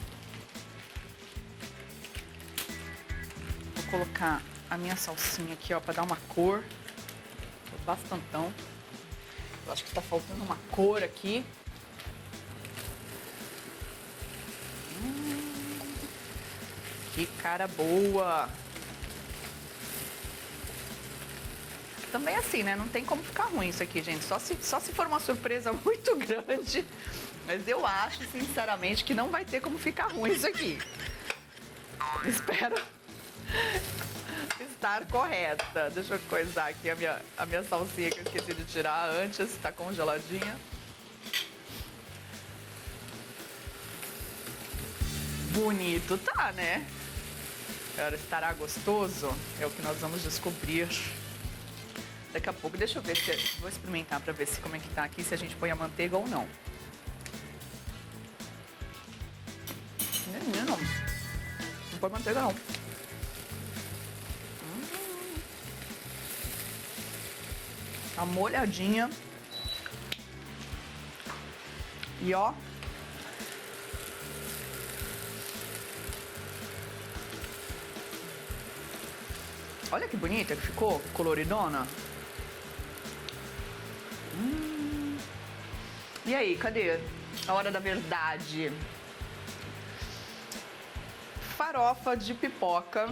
Vou colocar a minha salsinha aqui, ó, para dar uma cor. Bastantão. Eu acho que tá faltando uma cor aqui. Que cara boa! Também assim, né? Não tem como ficar ruim isso aqui, gente. Só se for uma surpresa muito grande. Mas eu acho, sinceramente, que não vai ter como ficar ruim isso aqui. Espero estar correta. Deixa eu coisar aqui a minha salsinha que eu esqueci de tirar antes. Tá congeladinha. Bonito tá, né? Agora, estará gostoso? É o que nós vamos descobrir daqui a pouco. Deixa eu ver se... Vou experimentar pra ver se como é que tá aqui, se a gente põe a manteiga ou não. Menino, não põe manteiga não. Tá molhadinha. E ó... Olha que bonita que ficou, coloridona. E aí, cadê a hora da verdade? Farofa de pipoca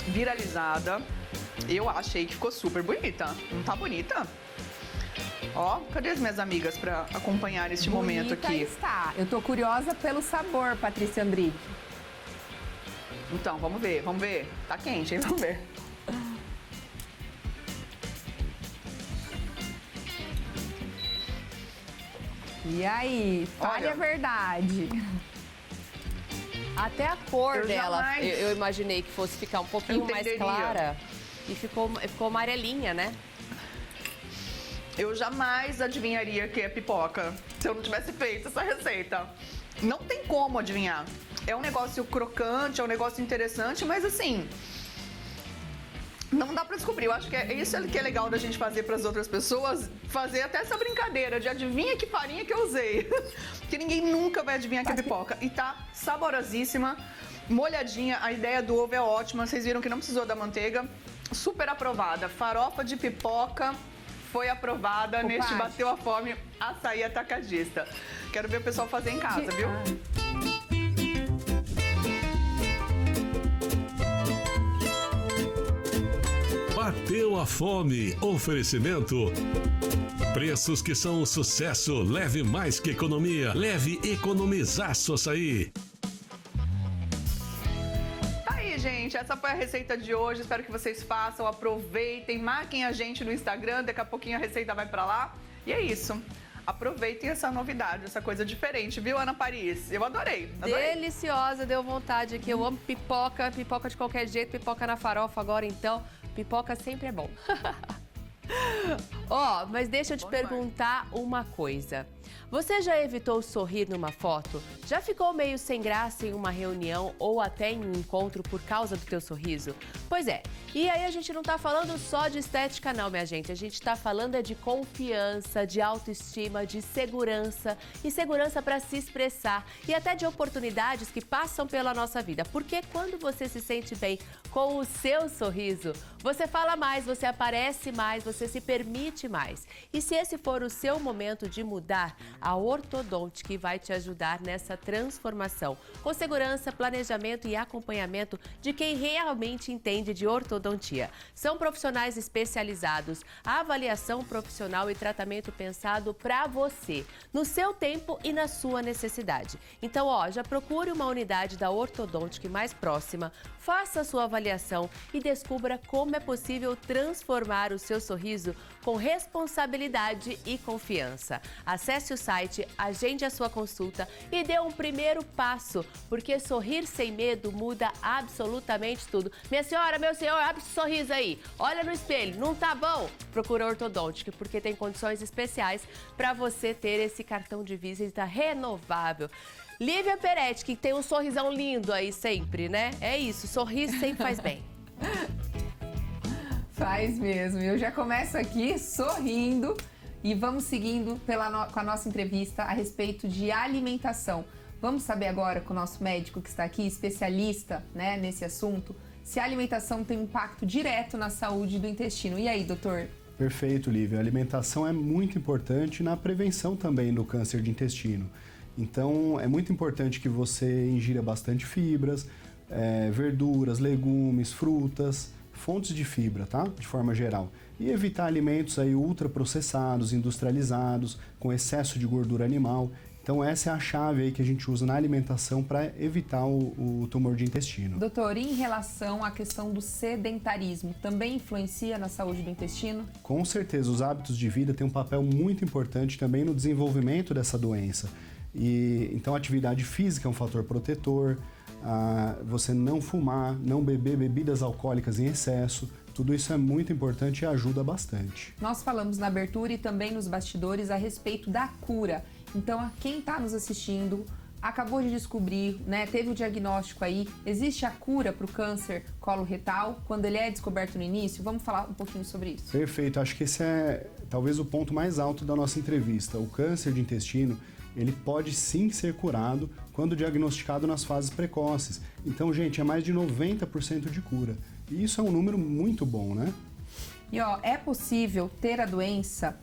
viralizada. Eu achei que ficou super bonita. Não tá bonita? Ó, cadê as minhas amigas pra acompanhar este momento aqui? Está. Eu tô curiosa pelo sabor, Patrícia Andrique. Então, vamos ver, vamos ver. Tá quente, hein? Vamos ver. E aí, fale a verdade. Até a cor dela, jamais eu imaginei que fosse ficar um pouquinho mais clara. E ficou amarelinha, né? Eu jamais adivinharia que é pipoca se eu não tivesse feito essa receita. Não tem como adivinhar. É um negócio crocante, é um negócio interessante, mas assim... Não dá pra descobrir. Eu acho que é isso que é legal da gente fazer pras outras pessoas. Fazer até essa brincadeira de adivinha que farinha que eu usei. Porque ninguém nunca vai adivinhar que é pipoca. E tá saborosíssima, molhadinha. A ideia do ovo é ótima. Vocês viram que não precisou da manteiga. Super aprovada. Farofa de pipoca foi aprovada neste Bateu a Fome Açaí Atacadista. Quero ver o pessoal fazer em casa, viu? Bateu a Fome. Oferecimento. Preços que são um sucesso. Leve mais que economia. Leve economizaço açaí. Tá aí, gente. Essa foi a receita de hoje. Espero que vocês façam, aproveitem, marquem a gente no Instagram. Daqui a pouquinho a receita vai pra lá. E é isso. Aproveitem essa novidade, essa coisa diferente, viu, Ana Paris? Eu adorei. Deliciosa, deu vontade aqui. Eu amo pipoca, pipoca de qualquer jeito, pipoca na farofa agora, então. Pipoca sempre é bom. Ó, mas deixa eu te perguntar uma coisa. Você já evitou sorrir numa foto? Já ficou meio sem graça em uma reunião ou até em um encontro por causa do teu sorriso? Pois é, e aí a gente não tá falando só de estética não, minha gente. A gente tá falando é de confiança, de autoestima, de segurança e segurança para se expressar e até de oportunidades que passam pela nossa vida. Porque quando você se sente bem com o seu sorriso, você fala mais, você aparece mais, você se permite mais. E se esse for o seu momento de mudar, a Ortodontic vai te ajudar nessa transformação, com segurança, planejamento e acompanhamento de quem realmente entende de ortodontia. São profissionais especializados, avaliação profissional e tratamento pensado para você, no seu tempo e na sua necessidade. Então, ó, já procure uma unidade da Ortodontic mais próxima, faça a sua avaliação e descubra como é possível transformar o seu sorriso sorriso com responsabilidade e confiança. Acesse o site, agende a sua consulta e dê um primeiro passo, porque sorrir sem medo muda absolutamente tudo. Minha senhora, meu senhor, abre esse sorriso aí. Olha no espelho, não tá bom? Procura Ortodôntica, porque tem condições especiais para você ter esse cartão de visita renovável. Lívia Peretti, que tem um sorrisão lindo aí sempre, né? É isso, sorriso sempre faz bem. Faz mesmo. Eu já começo aqui sorrindo e vamos seguindo com a nossa entrevista a respeito de alimentação. Vamos saber agora com o nosso médico que está aqui, especialista, né, nesse assunto, se a alimentação tem um impacto direto na saúde do intestino. E aí, doutor? Perfeito, Lívia. A alimentação é muito importante na prevenção também do câncer de intestino. Então, é muito importante que você ingira bastante fibras, verduras, legumes, frutas, fontes de fibra, tá? De forma geral. E evitar alimentos aí ultraprocessados, industrializados, com excesso de gordura animal. Então, essa é a chave aí que a gente usa na alimentação para evitar o tumor de intestino. Doutor, em relação à questão do sedentarismo, também influencia na saúde do intestino? Com certeza, os hábitos de vida têm um papel muito importante também no desenvolvimento dessa doença. Então, a atividade física é um fator protetor, você não fumar, não beber bebidas alcoólicas em excesso, tudo isso é muito importante e ajuda bastante. Nós falamos na abertura e também nos bastidores a respeito da cura. Então, quem está nos assistindo acabou de descobrir, né, teve o diagnóstico aí, existe a cura para o câncer coloretal quando ele é descoberto no início? Vamos falar um pouquinho sobre isso. Perfeito, acho que esse é talvez o ponto mais alto da nossa entrevista. O câncer de intestino, ele pode sim ser curado quando diagnosticado nas fases precoces. Então, gente, é mais de 90% de cura. E isso é um número muito bom, né? E é possível ter a doença...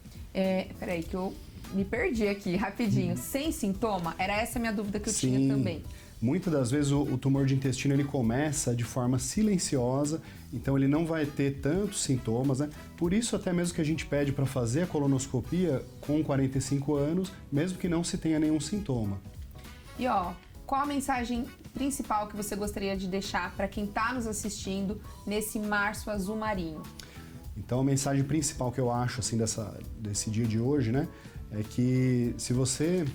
Peraí, que eu me perdi aqui, rapidinho. Sem sintoma? Era essa a minha dúvida que eu tinha também. Muitas das vezes o tumor de intestino ele começa de forma silenciosa, então ele não vai ter tantos sintomas, né? Por isso até mesmo que a gente pede para fazer a colonoscopia com 45 anos, mesmo que não se tenha nenhum sintoma. E qual a mensagem principal que você gostaria de deixar para quem está nos assistindo nesse Março Azul Marinho? Então a mensagem principal que eu acho assim desse dia de hoje, né, é que se você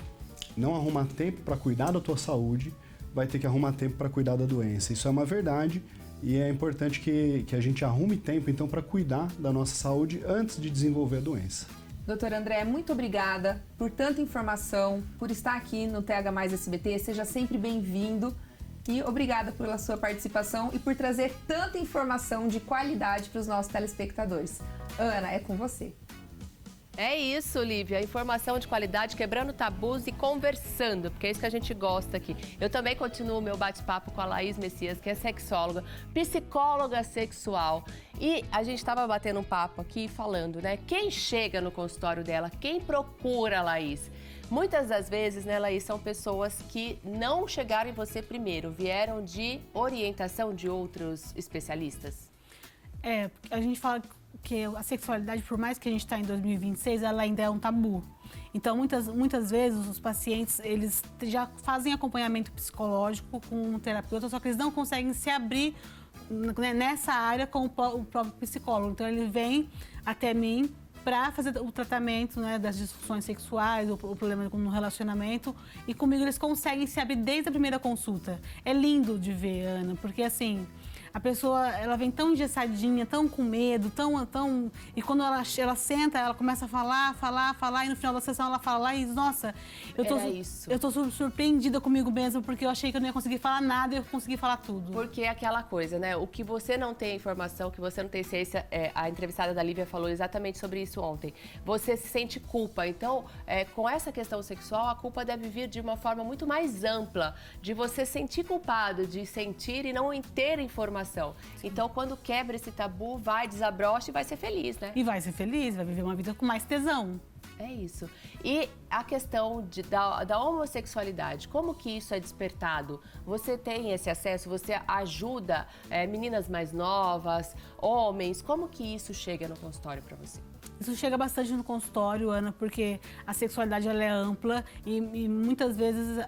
não arrumar tempo para cuidar da tua saúde, vai ter que arrumar tempo para cuidar da doença. Isso é uma verdade e é importante que a gente arrume tempo, então, para cuidar da nossa saúde antes de desenvolver a doença. Doutor André, muito obrigada por tanta informação, por estar aqui no TH Mais SBT. Seja sempre bem-vindo e obrigada pela sua participação e por trazer tanta informação de qualidade para os nossos telespectadores. Ana, é com você. É isso, Lívia. Informação de qualidade, quebrando tabus e conversando, porque é isso que a gente gosta aqui. Eu também continuo o meu bate-papo com a Laís Messias, que é sexóloga, psicóloga sexual. E a gente estava batendo um papo aqui falando, né? Quem chega no consultório dela, quem procura a Laís? Muitas das vezes, né, Laís, são pessoas que não chegaram em você primeiro, vieram de orientação de outros especialistas. A gente fala que a sexualidade, por mais que a gente está em 2026, ela ainda é um tabu. Então, muitas vezes, os pacientes, eles já fazem acompanhamento psicológico com um terapeuta, só que eles não conseguem se abrir nessa área com o próprio psicólogo. Então, ele vem até mim para fazer o tratamento, né, das disfunções sexuais, o problema no relacionamento. E comigo eles conseguem se abrir desde a primeira consulta. É lindo de ver, Ana, porque assim... A pessoa, ela vem tão engessadinha, tão com medo, tão... E quando ela senta, ela começa a falar, e no final da sessão ela fala, Laís, nossa, eu tô surpreendida comigo mesma, porque eu achei que eu não ia conseguir falar nada e eu consegui falar tudo. Porque é aquela coisa, né? O que você não tem informação, o que você não tem ciência, a entrevistada da Lívia falou exatamente sobre isso ontem. Você se sente culpa. Então, com essa questão sexual, a culpa deve vir de uma forma muito mais ampla, de você sentir culpado, de sentir e não ter informação. Sim. Então, quando quebra esse tabu, vai, desabrocha e vai ser feliz, né? E vai ser feliz, vai viver uma vida com mais tesão. É isso. E a questão da homossexualidade, como que isso é despertado? Você tem esse acesso? Você ajuda meninas mais novas, homens? Como que isso chega no consultório para você? Isso chega bastante no consultório, Ana, porque a sexualidade ela é ampla e muitas vezes,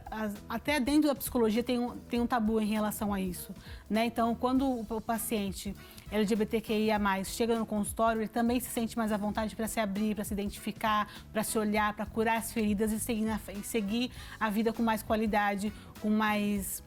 até dentro da psicologia, tem um tabu em relação a isso, né? Então, quando o paciente LGBTQIA+, chega no consultório, ele também se sente mais à vontade para se abrir, para se identificar, para se olhar, para curar as feridas e seguir a vida com mais qualidade, com mais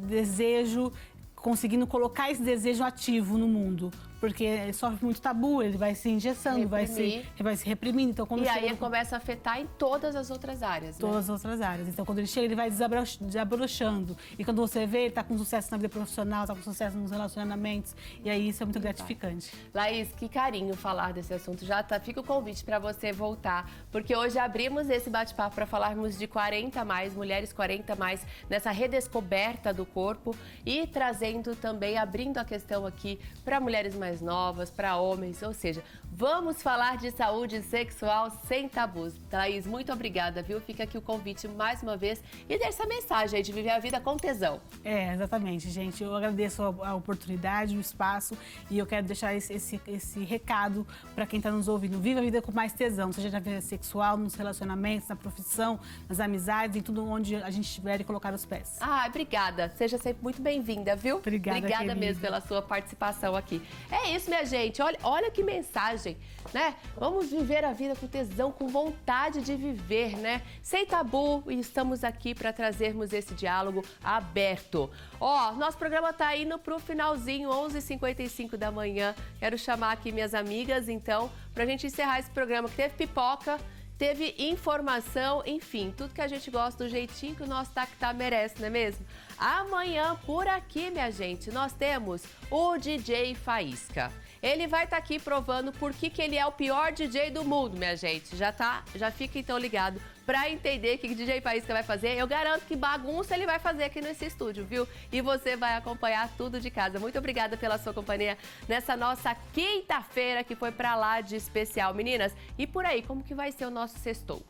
desejo, conseguindo colocar esse desejo ativo no mundo. Porque ele sofre muito tabu, ele vai se engessando, vai se reprimindo. Então, quando aí ele começa a afetar em todas as outras áreas, né? Todas as outras áreas. Então, quando ele chega, ele vai desabrochando. E quando você vê, ele tá com sucesso na vida profissional, tá com sucesso nos relacionamentos. E aí, isso é muito gratificante. Laís, que carinho falar desse assunto. Já fica o convite para você voltar, porque hoje abrimos esse bate-papo para falarmos de 40+, mulheres 40+, nessa redescoberta do corpo e trazendo também, abrindo a questão aqui para mulheres mais novas, para homens, ou seja, vamos falar de saúde sexual sem tabus. Laís, muito obrigada, viu? Fica aqui o convite mais uma vez e dessa mensagem aí de viver a vida com tesão. Exatamente, gente. Eu agradeço a oportunidade, o espaço e eu quero deixar esse recado para quem está nos ouvindo. Viva a vida com mais tesão, seja na vida sexual, nos relacionamentos, na profissão, nas amizades, em tudo onde a gente tiver e colocar os pés. Obrigada. Seja sempre muito bem-vinda, viu? Obrigada mesmo pela sua participação aqui. É isso, minha gente. Olha que mensagem, né? Vamos viver a vida com tesão, com vontade de viver, né? Sem tabu, e estamos aqui para trazermos esse diálogo aberto. Nosso programa tá indo pro finalzinho, 11h55 da manhã. Quero chamar aqui minhas amigas, então, pra gente encerrar esse programa que teve pipoca, teve informação, enfim, tudo que a gente gosta do jeitinho que o nosso Tactá merece, não é mesmo? Amanhã, por aqui, minha gente, nós temos o DJ Faísca. Ele vai estar aqui provando por que ele é o pior DJ do mundo, minha gente. Já fica então ligado para entender o que o DJ Faísca vai fazer. Eu garanto que bagunça ele vai fazer aqui nesse estúdio, viu? E você vai acompanhar tudo de casa. Muito obrigada pela sua companhia nessa nossa quinta-feira que foi para lá de especial. Meninas, e por aí, como que vai ser o nosso sextou?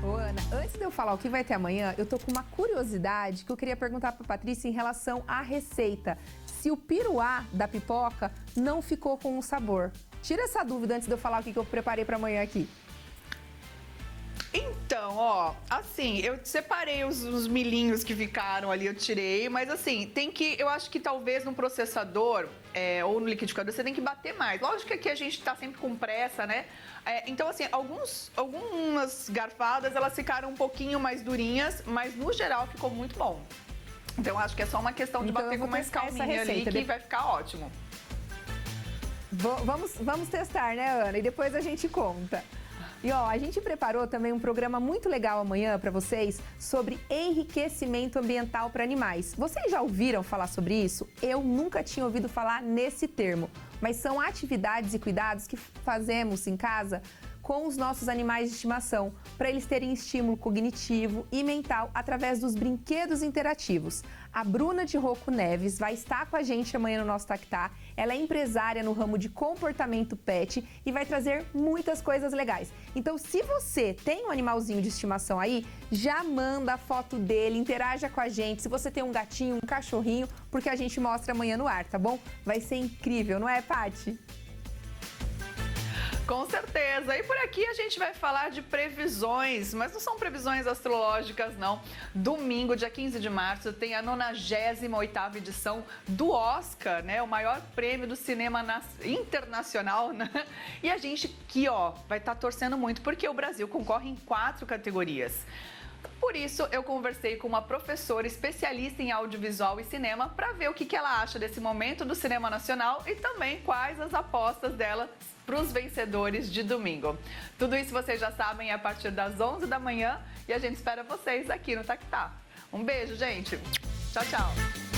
Ô, Ana, antes de eu falar o que vai ter amanhã, eu tô com uma curiosidade que eu queria perguntar para Patrícia em relação à receita. Se o piruá da pipoca não ficou com um sabor. Tira essa dúvida antes de eu falar o que eu preparei para amanhã aqui. Então, assim, eu separei os milhinhos que ficaram ali, eu tirei, mas assim, eu acho que talvez no processador ou no liquidificador você tem que bater mais. Lógico que aqui a gente tá sempre com pressa, né? Então, assim, algumas garfadas, elas ficaram um pouquinho mais durinhas, mas no geral ficou muito bom. Então, acho que é só uma questão de bater com mais calminha ali, que vai ficar ótimo. Vamos testar, né, Ana? E depois a gente conta. E a gente preparou também um programa muito legal amanhã para vocês sobre enriquecimento ambiental para animais. Vocês já ouviram falar sobre isso? Eu nunca tinha ouvido falar nesse termo, mas são atividades e cuidados que fazemos em casa com os nossos animais de estimação, para eles terem estímulo cognitivo e mental através dos brinquedos interativos. A Bruna de Rocco Neves vai estar com a gente amanhã no nosso Tactá. Ela é empresária no ramo de comportamento pet e vai trazer muitas coisas legais. Então, se você tem um animalzinho de estimação aí, já manda a foto dele, interaja com a gente. Se você tem um gatinho, um cachorrinho, porque a gente mostra amanhã no ar, tá bom? Vai ser incrível, não é, Paty? Com certeza. E por aqui a gente vai falar de previsões, mas não são previsões astrológicas, não. Domingo, dia 15 de março, tem a 98ª edição do Oscar, né? O maior prêmio do cinema internacional, né? E a gente aqui, vai estar torcendo muito, porque o Brasil concorre em 4 categorias. Por isso, eu conversei com uma professora especialista em audiovisual e cinema para ver o que ela acha desse momento do cinema nacional e também quais as apostas dela para os vencedores de domingo. Tudo isso vocês já sabem a partir das 11 da manhã e a gente espera vocês aqui no Tactá. Um beijo, gente. Tchau, tchau.